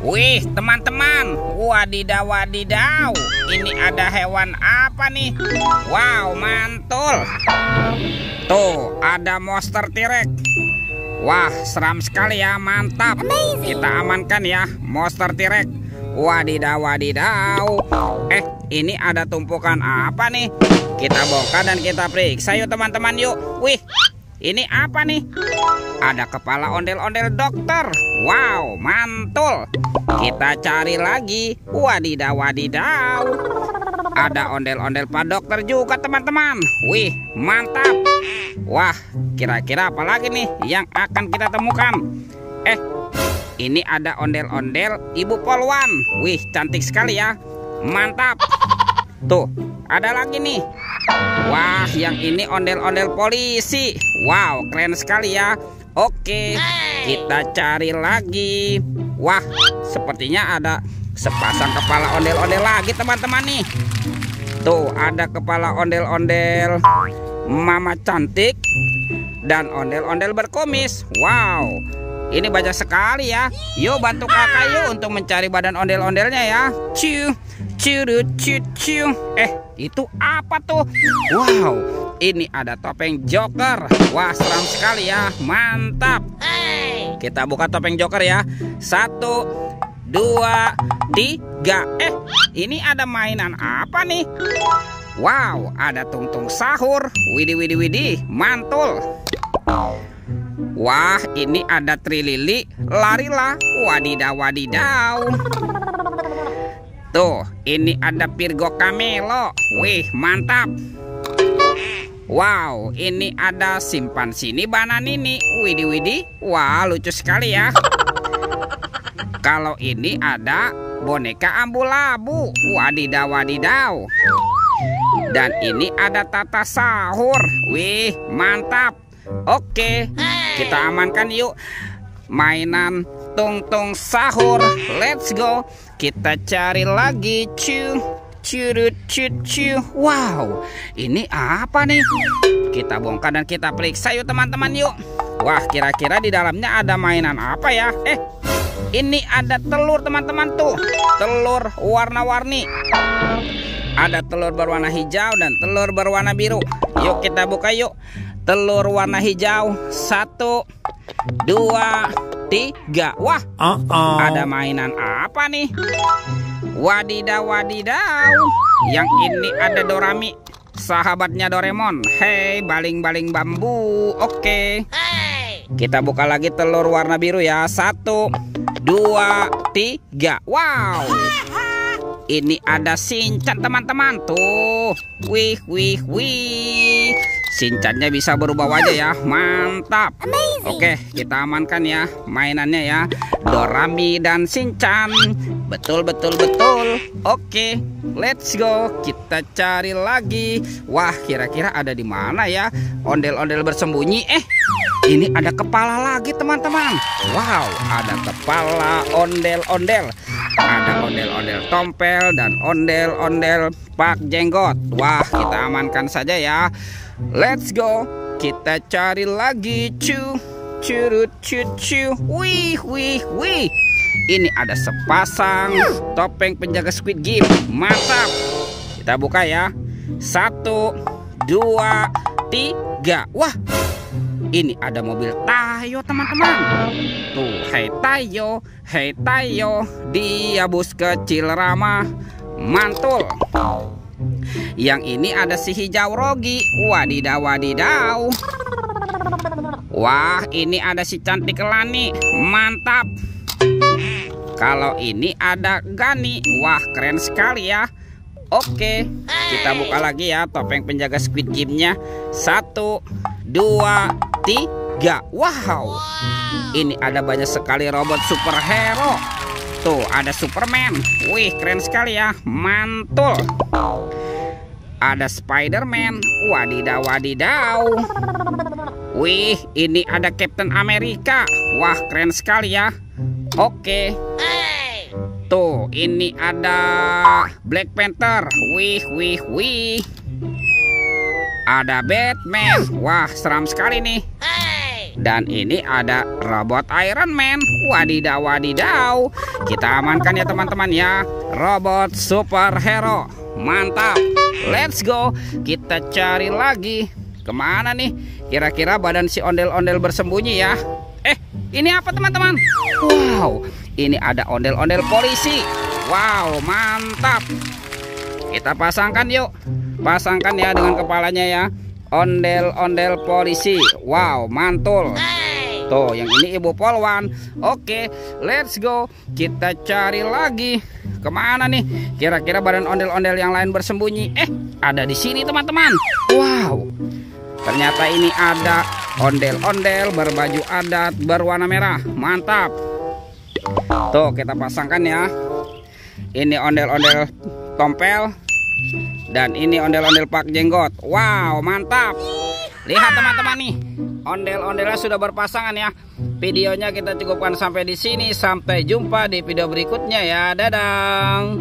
Wih, teman-teman, wadidaw wadidaw, ini ada hewan apa nih? Wow, mantul. Tuh, ada monster T-Rex. Wah, seram sekali ya, mantap. Kita amankan ya, monster T-Rex. Wadidaw wadidaw. Ini ada tumpukan apa nih? Kita bongkar dan kita periksa yuk teman-teman yuk. Wih, ini apa nih? Ada kepala ondel-ondel dokter. Wow, mantul. Kita cari lagi. Wadidaw wadidaw. Ada ondel-ondel Pak Dokter juga teman-teman. Wih, mantap. Wah, kira-kira apa lagi nih yang akan kita temukan? Ini ada ondel-ondel Ibu Polwan. Wih, cantik sekali ya. Mantap. Tuh, ada lagi nih. Wah, yang ini ondel-ondel polisi. Wow, keren sekali ya. Oke, kita cari lagi. Wah, sepertinya ada sepasang kepala ondel-ondel lagi teman-teman nih. Tuh, ada kepala ondel-ondel Mama Cantik dan ondel-ondel berkumis. Wow, ini banyak sekali ya. Yuk bantu kakak yuk untuk mencari badan ondel-ondelnya ya. Ciu, ciu, ciu, ciu. Itu apa tuh? Wow, ini ada topeng Joker. Wah, seram sekali ya. Mantap. Kita buka topeng Joker ya. 1, 2, 3. Ini ada mainan apa nih? Wow, ada tungtung sahur. Widih, widih, widih. Mantul. Wah, ini ada Trilili, larilah. Wadidaw wadidaw. Tuh, ini ada Virgo Camelo. Wih, mantap. Wow, ini ada simpan sini Bananini. Widih, widih. Wah, lucu sekali ya. Kalau ini ada boneka Ambu-Labu. Wadidaw wadidaw. Dan ini ada Tata Sahur. Wih, mantap. Oke, kita amankan yuk mainan tungtung sahur. Let's go. Kita cari lagi. Ciu, ciu, ciu, ciu. Wow, ini apa nih? Kita bongkar dan kita periksa yuk teman-teman yuk. Wah, kira-kira di dalamnya ada mainan apa ya? Ini ada telur teman-teman tuh. Telur warna-warni. Ada telur berwarna hijau dan telur berwarna biru. Yuk kita buka yuk. Telur warna hijau. 1, 2, 3. Wah, ada mainan apa nih? Wadidaw wadidaw. Yang ini ada Dorami, sahabatnya Doraemon. Hei, baling-baling bambu. Oke. Kita buka lagi telur warna biru ya. 1, 2, 3. Wow, ini ada Shinchan teman-teman tuh. Wih, wih, wih. Shinchannya bisa berubah wajah ya. Mantap. Oke, kita amankan ya mainannya ya. Dorami dan Shinchan. Betul, betul, betul. Oke, let's go. Kita cari lagi. Wah, kira-kira ada di mana ya ondel-ondel bersembunyi? Ini ada kepala lagi teman-teman. Wow, ada kepala ondel-ondel. Ada ondel-ondel Tompel dan ondel-ondel Pak Jenggot. Wah, kita amankan saja ya. Let's go. Kita cari lagi. Cu, curut, cu, cu. Wih, wih, wih. Ini ada sepasang topeng penjaga Squid Game. Mantap. Kita buka ya. 1, 2, 3. Wah, ini ada mobil Tayo teman-teman. Tuh, hei Tayo, hei Tayo. Dia bus kecil ramah. Mantul. Yang ini ada si hijau Rogi. Wadidaw wadidaw. Wah, ini ada si cantik Lani. Mantap. Kalau ini ada Gani. Wah, keren sekali ya. Oke, kita buka lagi ya topeng penjaga Squid Game-nya. 1, 2, 3. Wow, ini ada banyak sekali robot superhero. Tuh, ada Superman. Wih, keren sekali ya. Mantul. Ada Spider-Man. Wadidaw wadidaw. Wih, ini ada Captain America. Wah, keren sekali ya. Oke. Tuh, ini ada Black Panther. Wih, wih, wih. Ada Batman. Wah, seram sekali nih. Dan ini ada robot Iron Man. Wadidaw, wadidaw. Kita amankan ya teman-teman ya. Robot superhero. Mantap. Let's go. Kita cari lagi. Kemana nih? Kira-kira badan si ondel-ondel bersembunyi ya. Ini apa teman-teman? Wow, ini ada ondel-ondel polisi. Wow, mantap. Kita pasangkan yuk. Pasangkan ya dengan kepalanya ya. Ondel-ondel polisi. Wow, mantul. Tuh, yang ini Ibu Polwan. Oke, let's go. Kita cari lagi. Kemana nih? Kira-kira badan ondel-ondel yang lain bersembunyi. Ada di sini teman-teman. Wow, ternyata ini ada ondel-ondel berbaju adat berwarna merah. Mantap. Tuh, kita pasangkan ya. Ini ondel-ondel tompel. Dan ini ondel-ondel Pak Jenggot. Wow, mantap. Lihat teman-teman nih. Ondel-ondelnya sudah berpasangan ya. Videonya kita cukupkan sampai di sini. Sampai jumpa di video berikutnya ya. Dadah.